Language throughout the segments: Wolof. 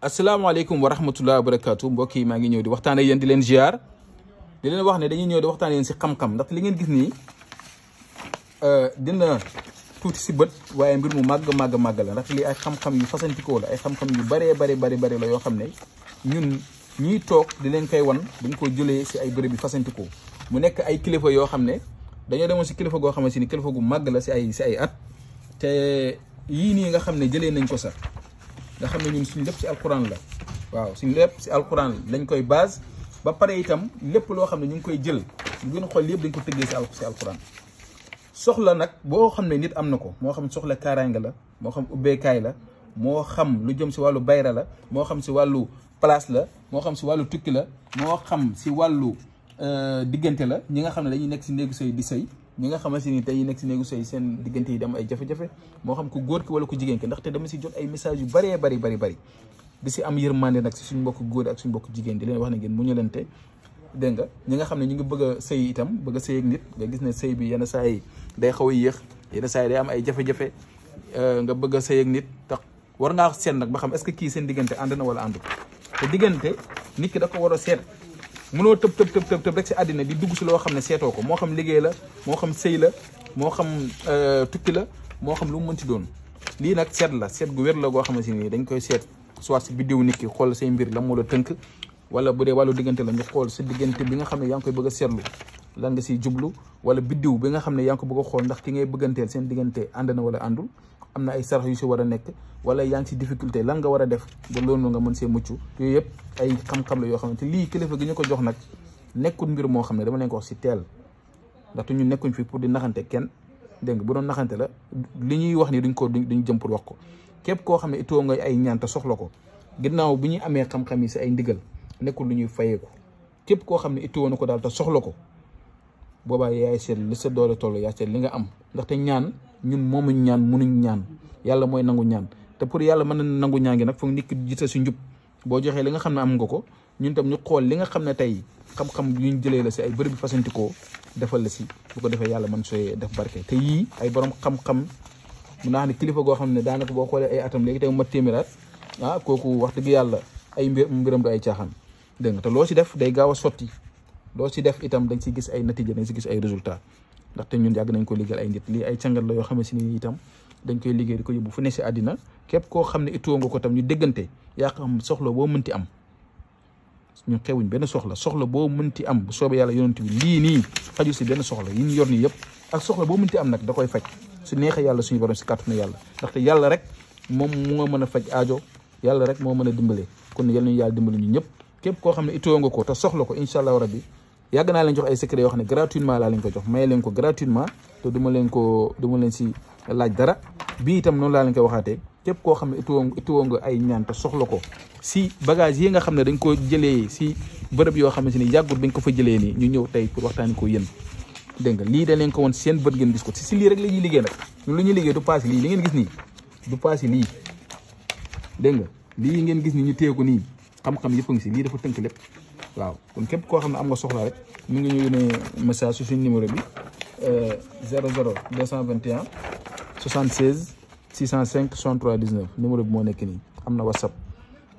asalaamaaleykum wa rahmatulah wa barakaatu mbokk yi maa ngi ñëw di waxtaan ak yéen di leen ziar di leen wax ne dañuy ñëw di waxtaan yéen si xam-xam ndax li ngeen gis nii dina tuuti si bët waaye mbir mu màgg la ndax lii ay xam-xam yu fasantikoo la ay xam-xam yu bari la yoo xam ne ñun ñiy toog di leen koy wan dañ ko jëlee si ay bërëb yu fasantikoo mu nekk ay kilifa yoo xam ne dañoo demoon si kilifa goo xam ne si ni kilifa gu màgg la si ay at te yii nii nga xam ne jëlee nañ ko sax nga xam ne ñun suñu lépp ci alquran la waaw suñu lépp ci alquran lañ koy base ba pare itam lépp loo xam ne ñu ngi koy jël ñu gën a xool yëpp dañ ko tëggee ci alquran soxla nag boo xam ne nit am na ko moo xam soxla kaaraange la moo xam ubbeekaay la moo xam lu jëm si wàllu bayra la moo xam si wàllu place la moo xam si wàllu tukki la moo xam si wàllu diggante la ñi nga xam ne dañuy nekk si néegu sëy di sëy ñi nga xamante ni tey nekk si néegu sëy seen diggante yi dem ay jafe-jafe moo xam ku góor ki wala ku jigéen ki ndaxte dama si jot ay message yu bëree bari di si am yërmande nag si suñu mbokk góor ak suñu mbokk jigéen di leen wax ne ngeen mu ñu lente dégg nga ñi nga xam ne ñu ngi bëgg a sëy itam bëgg a sëy ak nit nga gis ne sëy bi yenn saa yi day xaw a yéex yenn saa yi day am ay jafe-jafe nga bëgg a sëy ak nit tax war ngaa seet nag ba xam est-ce que kii seen diggante ànd na wala àndul te diggante nit ki da ko war a seet mënoo tëb rek si àddina di dugg si loo xam ne seetoo ko moo xam liggéey la moo xam sëy la moo xam tukki la moo xam lu mu mënti doon lii nag seet la seet gu wér la goo xamante ni dañ koy seet soit si biddiw nit ki xool say mbir la moo la tënk wala bu dee wàllu diggante la ñu xool sa diggante bi nga xam ne yaa ngi koy bëgg a seetlu lan nga siy jublu wala biddiw bi nga xam ne yaa ngi ko bëgg a xool ndax ki ngay bëgganteel seen diggante ànd na wala àndul am na ay sarax yu si war a nekk wala yaa ngi si difficulté lan nga war a def ba loolu nga mën see mucc yooyu yëpp ay xam-xam la yoo xamante lii kilifa gi ñu ko jox nag nekkul mbir moo xam ne dama leen ko wax si teel ndaxte ñun nekkuñ fi pour di naxante kenn dégg nga bu doon naxante la li ñuy wax ni duñ jëm pour wax ko képp koo xam ne itoo nga ay ñaan te soxla ko ginnaaw bi ñuy amee xam-xam yi si ay ndigal nekkul lu ñuy fayeeku képp koo xam ne itoo na ko daal te soxla ko boobaa yaay seet li sa doole toll yaay seet li nga am ndaxte ñaan ñun moomuñ ñaan munuñ ñaan yàlla mooy nangu ñaan te pour yàlla mën na nangu ñaan gi nag foog nit ki jiite si njub boo joxee li nga xam ne am nga ko ñun tam ñu xool li nga xam ne tey xam-xam yu ñu jëlee la si ay bërëb bi fasantikoo defal la si bu ko defee yàlla mën sooy def barke te yii ay borom xam-xam mun naa xam ne kilifa goo xam ne daanaka boo xoolee ay atam léegi tey mat téeméeraat kooku wax dëgg yàlla ay mbiram du ay caaxaan dégg nga te loo si def day gaaw a sotti loo si def itam dañ si gis ay natiija dañ si gis ay résultat ndaxte ñun yàgg nañ ko liggéeyal ay nit lii ay càngat la yoo xam ne si ni itam dañ koy liggéey di ko yóbbu fu ne si àddina képp koo xam ne itoo nga ko tam ñu déggante yaa xam soxla boo mënti am ñu xewuñ benn soxla boo mënti am bu soobee yàlla yonent bi lii nii xaju si benn soxla yi ñu yor nii yëpp ak soxla boo mënti am nag da koy faj su neexee yàlla suñu borom si kàttanu yàlla ndaxte yàlla rek moom moo mën a faj aajo yàlla rek moo mën a dimbale kon yal nañu yàlla dimbale ñu ñëpp képp koo xam ne itoo nga ko te soxla ko incha allah rabbi yàgg naa leen jox ay secret yoo xam ne gratuitement laa leen ko jox may leen ko gratuitement te duma leen si laaj dara bii itam noonu laa leen koy waxaatee képp koo xam ne itoo nga ay ñaan te soxla ko si bagage yi nga xam ne dañ ko jëlee si bërëb yoo xam ne si ni yàggut dañ ko fa jëlee nii ñu ñëw tey pour waxtaani ko yéen dégg nga lii da leen ko woon seen bët ngeen gis ko si lii rek la ñuy liggéey nag ñun lu ñuy liggéey du paase lii li ngeen gis nii du paase lii dégg nga lii ngeen gis ni ñu téye ko nii xam-xam yëpp a ngi si lii dafa tënk lépp waaw kon képp koo xam ne am nga soxla rek ñu ngi ñu yónnee message su suñu numéro bi 00 221 76 605 63 19 numéro bi moo nekk nii am na whatsapp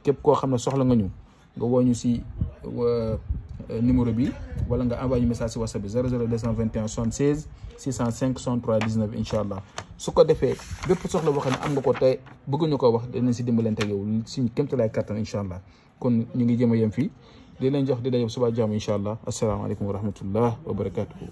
képp koo xam ne soxla nga ñu nga woo ñu si numéro bi wala nga envoyé ñu message si whatsapp bi 00 221 76 605 63 19 incha allah su ko defee bépp soxla boo xam ne am nga ko te bëgguñu ko wax dinañ si dimbalante yow suñu kéemtalaay kattan incha allah kon ñu ngi jëm a yem fii di leen jox di daje suba jàmm incha allah asalaamaaleykum wa rahmatullah wa barakatuhu